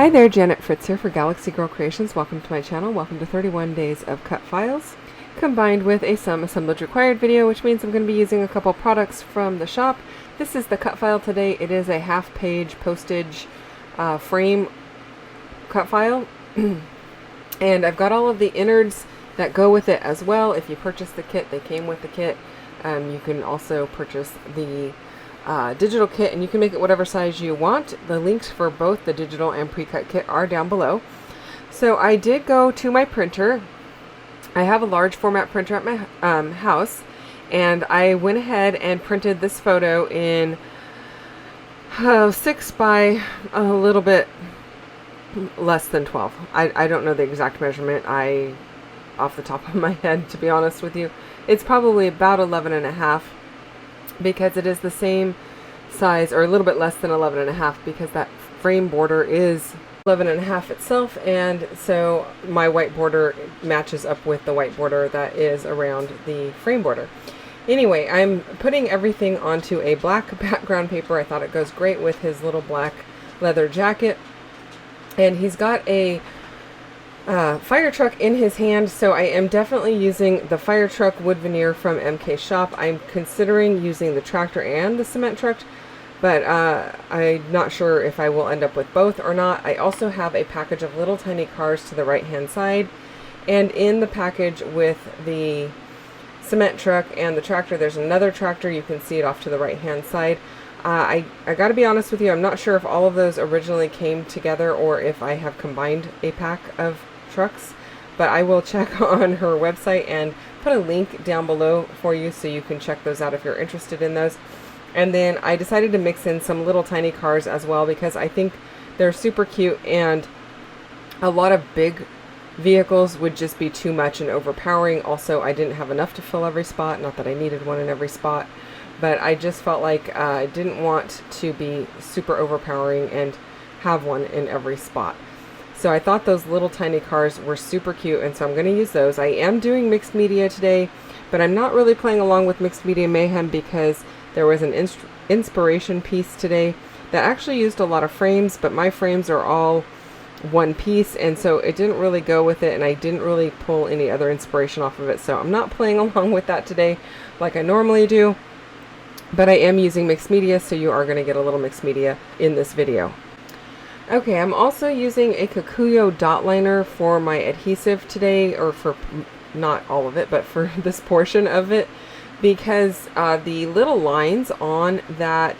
Hi there, Janet Fritz here for Galaxy Girl Creations. Welcome to my channel. Welcome to 31 Days of Cutfiles, combined with a Some Assemblage Required video, which means I'm going to be using a couple products from the shop. This is the cut file today. It is a half-page postage frame cut file, and I've got all of the innards that go with it as well. If you purchase the kit, they came with the kit. You can also purchase the digital kit, and you can make it whatever size you want. The links for both the digital and pre-cut kit are down below. So I did go to my printer. I have a large format printer at my house, and I went ahead and printed this photo in 6 by a little bit less than 12. I don't know the exact measurement off the top of my head, to be honest with you. It's probably about 11.5, because it is the same size, or a little bit less than 11.5, because that frame border is 11.5 itself, and so my white border matches up with the white border that is around the frame border. Anyway, I'm putting everything onto a black background paper. I thought it goes great with his little black leather jacket, and he's got a fire truck in his hand, so I am definitely using the fire truck wood veneer from MK Shop. I'm considering using the tractor and the cement truck, but I'm not sure if I will end up with both or not. I also have a package of little tiny cars to the right hand side, and in the package with the cement truck and the tractor, there's another tractor. You can see it off to the right hand side. I gotta be honest with you, I'm not sure if all of those originally came together or if I have combined a pack of trucks, but I will check on her website and put a link down below for you so you can check those out if you're interested in those. And then I decided to mix in some little tiny cars as well, because I think they're super cute, and a lot of big vehicles would just be too much and overpowering. Also, I didn't have enough to fill every spot, not that I needed one in every spot, but I just felt like I didn't want to be super overpowering and have one in every spot. So I thought those little tiny cars were super cute, and so I'm going to use those. I am doing mixed media today, but I'm not really playing along with Mixed Media Mayhem because there was an inspiration piece today that actually used a lot of frames, but my frames are all one piece, and so it didn't really go with it, and I didn't really pull any other inspiration off of it. So I'm not playing along with that today like I normally do, but I am using mixed media, so you are going to get a little mixed media in this video. Okay, I'm also using a Kikuyo dot liner for my adhesive today, or for not all of it, but for this portion of it, because the little lines on that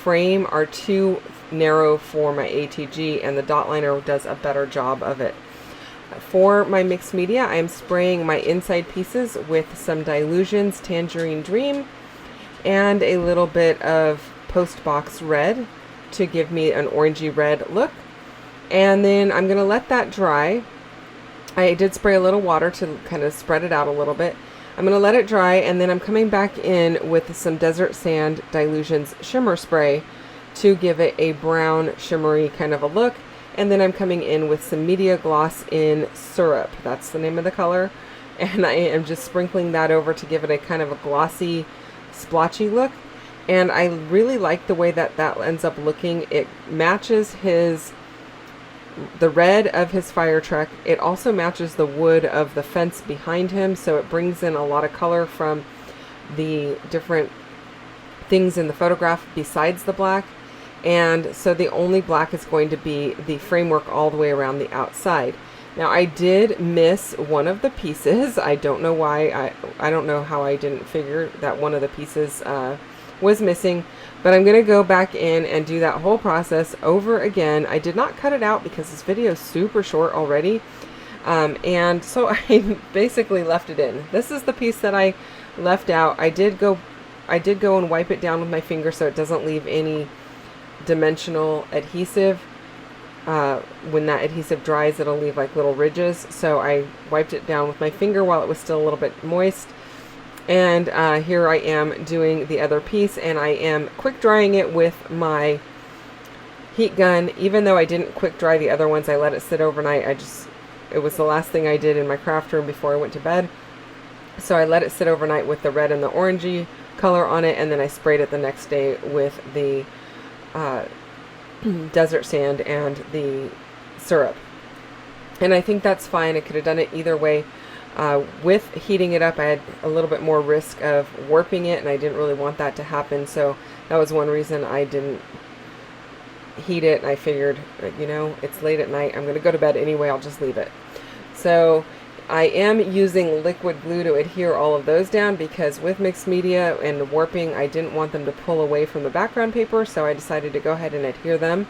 frame are too narrow for my ATG, and the dot liner does a better job of it. For my mixed media, I am spraying my inside pieces with some Dylusions Tangerine Dream and a little bit of Postbox Red to give me an orangey red look. And then I'm going to let that dry. I did spray a little water to kind of spread it out a little bit. I'm going to let it dry, and then I'm coming back in with some Desert Sand Dylusions Shimmer Spray to give it a brown shimmery kind of a look. And then I'm coming in with some Media Gloss in Syrup. That's the name of the color. And I am just sprinkling that over to give it a kind of a glossy, splotchy look. And I really like the way that that ends up looking. It matches the red of his fire truck. It also matches the wood of the fence behind him, so it brings in a lot of color from the different things in the photograph besides the black. And so the only black is going to be the framework all the way around the outside. Now, I did miss one of the pieces. I don't know why. I don't know how I didn't figure that one of the pieces was missing, but I'm going to go back in and do that whole process over again. I did not cut it out because this video is super short already, and so I basically left it in. This is the piece that I left out. I did go and wipe it down with my finger so it doesn't leave any dimensional adhesive. When that adhesive dries, it'll leave like little ridges, so I wiped it down with my finger while it was still a little bit moist. And here I am doing the other piece, and I am quick drying it with my heat gun. Even though I didn't quick dry the other ones, I let it sit overnight. It was the last thing I did in my craft room before I went to bed. So I let it sit overnight with the red and the orangey color on it, and then I sprayed it the next day with the desert sand and the syrup. And I think that's fine. I could have done it either way. With heating it up, I had a little bit more risk of warping it, and I didn't really want that to happen. So that was one reason I didn't heat it. And I figured, you know, it's late at night. I'm going to go to bed anyway. I'll just leave it. So I am using liquid glue to adhere all of those down, because with mixed media and warping, I didn't want them to pull away from the background paper. So I decided to go ahead and adhere them.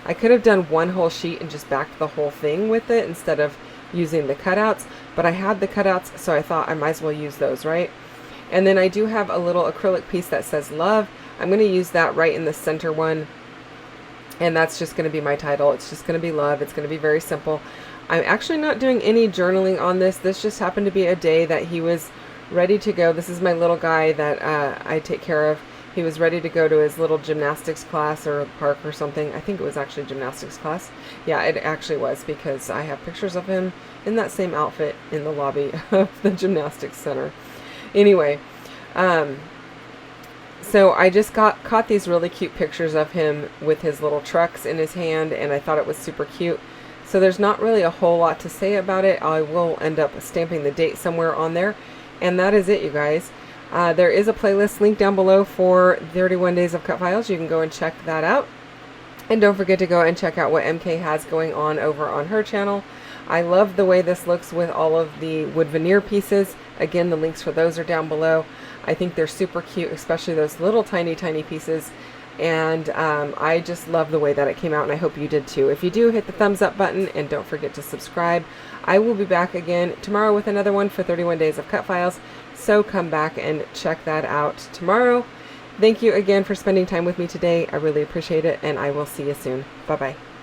I could have done one whole sheet and just backed the whole thing with it instead of using the cutouts, but I had the cutouts, so I thought I might as well use those, right? And then I do have a little acrylic piece that says love. I'm going to use that right in the center one, and that's just going to be my title. It's just going to be love. It's going to be very simple. I'm actually not doing any journaling on this. This just happened to be a day that he was ready to go. This is my little guy that I take care of. He was ready to go to his little gymnastics class or park or something. I think it was actually gymnastics class. Yeah, it actually was, because I have pictures of him in that same outfit in the lobby of the gymnastics center. Anyway, so I just caught these really cute pictures of him with his little trucks in his hand, and I thought it was super cute. So there's not really a whole lot to say about it. I will end up stamping the date somewhere on there. And that is it, you guys. There is a playlist link down below for 31 Days of Cutfiles. You can go and check that out. And don't forget to go and check out what MK has going on over on her channel. I love the way this looks with all of the wood veneer pieces. Again, the links for those are down below. I think they're super cute, especially those little tiny pieces. And I just love the way that it came out, and I hope you did too. If you do, hit the thumbs up button, and don't forget to subscribe. I will be back again tomorrow with another one for 31 Days of Cutfiles. So come back and check that out tomorrow. Thank you again for spending time with me today. I really appreciate it, and I will see you soon. Bye-bye.